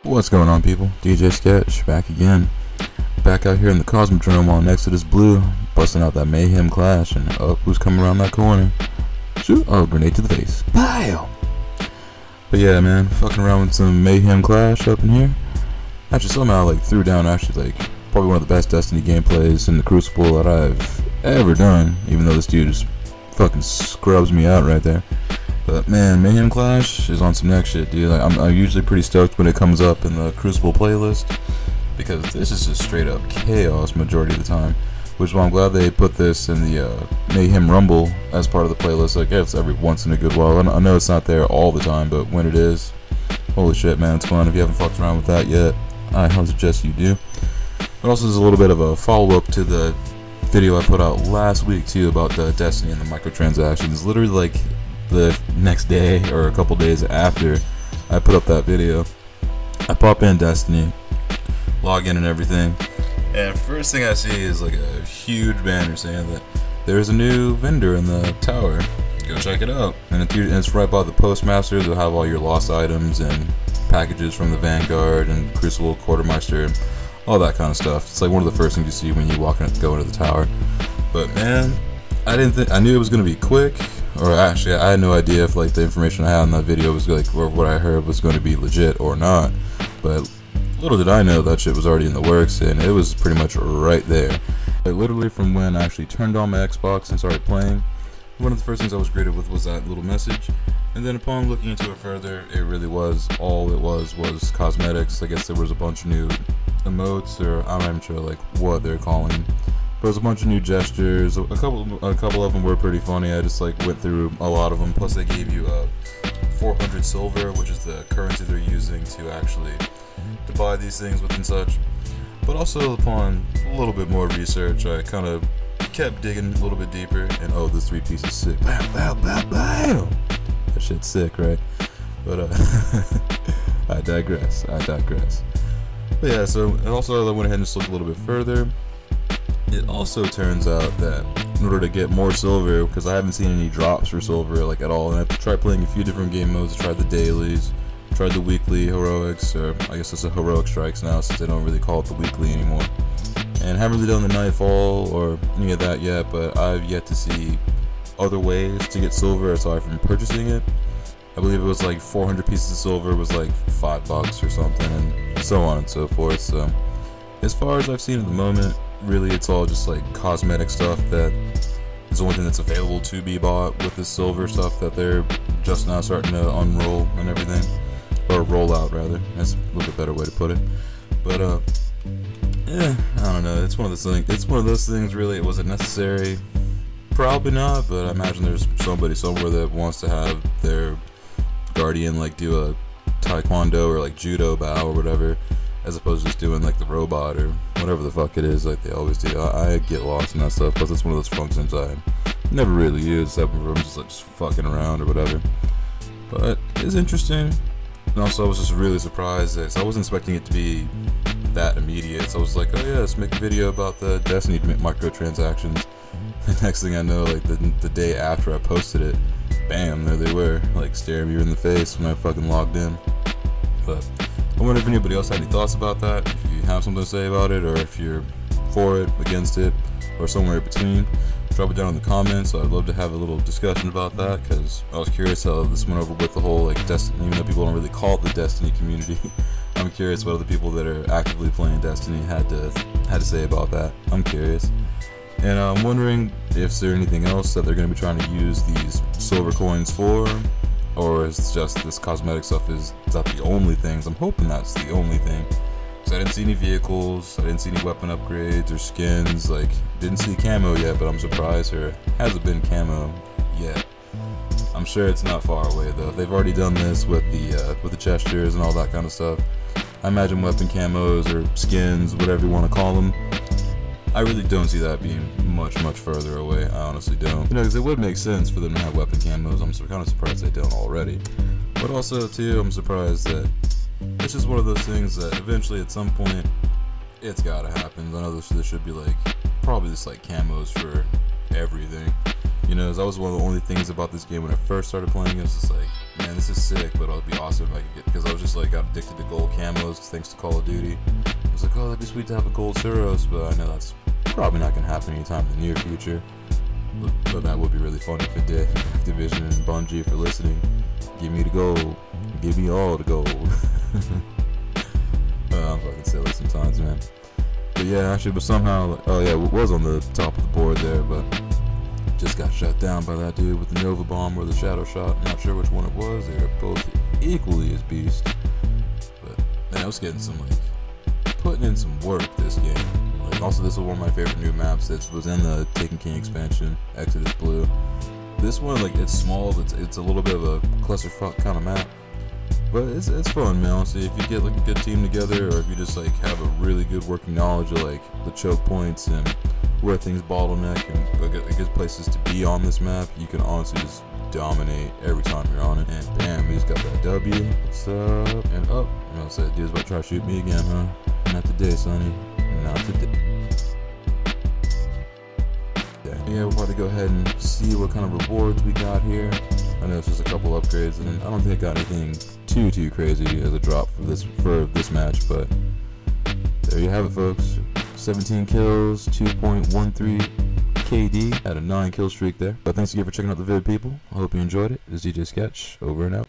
What's going on, people? DJ Sketch back again. Back out here in the Cosmodrome on Exodus Blue, busting out that Mayhem Clash, and who's coming around that corner? Shoot! Oh, grenade to the face. Pow! But yeah, man, fucking around with some Mayhem Clash up in here. Actually, somehow threw down probably one of the best Destiny gameplays in the Crucible that I've ever done. Even though this dude just fucking scrubs me out right there. But man, Mayhem Clash is on some next shit, dude. I'm usually pretty stoked when it comes up in the Crucible playlist, because this is just straight up chaos majority of the time. Which is why I'm glad they put this in the Mayhem Rumble as part of the playlist. I guess every once in a good while. I know it's not there all the time, but when it is, holy shit, man, it's fun. If you haven't fucked around with that yet, I highly suggest you do. But also, there's a little bit of a follow-up to the video I put out last week too about the Destiny and the microtransactions. Literally the next day or a couple days after I put up that video, I pop in Destiny, log in and everything, and first thing I see is a huge banner saying that there's a new vendor in the tower. Go check it out. And it's right by the postmaster. They'll have all your lost items and packages from the Vanguard and Crucible Quartermaster, all that kind of stuff. It's one of the first things you see when you go into the tower. But man, I knew it was gonna be quick. Or actually, I had no idea if the information I had in that video was or what I heard was going to be legit or not. But little did I know that shit was already in the works, and it was pretty much right there. Literally from when I actually turned on my Xbox and started playing, one of the first things I was greeted with was that little message. And then upon looking into it further, it really was, all it was cosmetics. I guess there was a bunch of new emotes, or I'm not even sure what they're calling. But there's a bunch of new gestures. A couple of them were pretty funny. I just went through a lot of them. Plus they gave you 400 silver, which is the currency they're using to buy these things with and such. But also, upon a little bit more research, I kind of kept digging a little bit deeper, and oh, this 3-piece is sick. Bow, bow, bow, bow. That shit's sick, right? But I digress. But yeah, so and also I went ahead and just looked a little bit further. It also turns out that in order to get more silver, because I haven't seen any drops for silver at all, and I've tried playing a few different game modes. I tried the dailies, tried the weekly heroics, or I guess it's a heroic strikes now since they don't really call it the weekly anymore. And haven't really done the nightfall or any of that yet, but I've yet to see other ways to get silver aside from purchasing it. I believe it was 400 pieces of silver was $5 or something, and so on and so forth. So as far as I've seen at the moment, really it's all just cosmetic stuff that is the only thing that's available to be bought with this silver stuff that they're just now starting to unroll and everything, or roll out rather. That's a little bit better way to put it. But yeah, I don't know. It's one of those things. Really, was it necessary? Probably not. But I imagine there's somebody somewhere that wants to have their guardian do a taekwondo or judo bow or whatever, as opposed to just doing the robot or whatever the fuck it is they always do. I get lost in that stuff because it's one of those functions I never really use, except for just fucking around or whatever. But it's interesting. And also I was just really surprised that I wasn't expecting it to be that immediate. So I was like, oh yeah, let's make a video about the Destiny microtransactions. The next thing I know, the day after I posted it, bam, there they were, staring me in the face when I fucking logged in. But I wonder if anybody else had any thoughts about that, if you have something to say about it, or if you're for it, against it, or somewhere in between. Drop it down in the comments. I'd love to have a little discussion about that, because I was curious how this went over with the whole Destiny, even though people don't really call it the Destiny community. I'm curious what other people that are actively playing Destiny had to say about that. I'm curious. And I'm wondering if there's anything else that they're going to be trying to use these silver coins for, or is just this cosmetic stuff, is that the only things? I'm hoping that's the only thing. Because I didn't see any vehicles, I didn't see any weapon upgrades or skins, didn't see camo yet, but I'm surprised there hasn't been camo yet. I'm sure it's not far away though. They've already done this with the gestures and all that kind of stuff. I imagine weapon camos or skins, whatever you want to call them, I really don't see that being much further away. I honestly don't. Because it would make sense for them to have weapon camos. I'm kind of surprised they don't already. But also, too, I'm surprised that it's just one of those things that eventually, at some point, it's gotta happen. I know there should be probably just camos for everything. That was one of the only things about this game when I first started playing. It was just Man, this is sick, but it'll be awesome if I could get, because I was just like got addicted to gold camos thanks to Call of Duty. I was like, oh, that'd be sweet to have a gold Suros, but I know that's probably not gonna happen anytime in the near future. But that would be really fun if it did. Activision and Bungie for listening. Give me the gold. Give me all the gold. I'm fucking silly sometimes, man. But yeah, actually, but somehow, oh yeah, it was on the top of the board there, but just got shut down by that dude with the Nova Bomb or the Shadow Shot. Not sure which one it was. They were both equally as beast. But man, I was getting some, like, putting in some work this game. Like, also, this was one of my favorite new maps that was in the Taken King expansion, Exodus Blue. This one, like, it's small, it's a little bit of a clusterfuck kind of map. But it's fun, man. Honestly, if you get like a good team together, or if you just like have a really good working knowledge of like the choke points and where things bottleneck and good places to be on this map, you can honestly just dominate every time you're on it. And bam, we just got that W. What's up? And up. You know, so dude's about to try to shoot me again, huh? Not today, Sonny. Not today. Yeah, we're about to go ahead and see what kind of rewards we got here. I know it's just a couple upgrades, and I don't think I got anything too crazy as a drop for this match, but there you have it, folks. 17 kills, 2.13 KD, had a 9 kill streak there. But thanks again for checking out the vid, people. I hope you enjoyed it. This is DJ Sketch, over and out.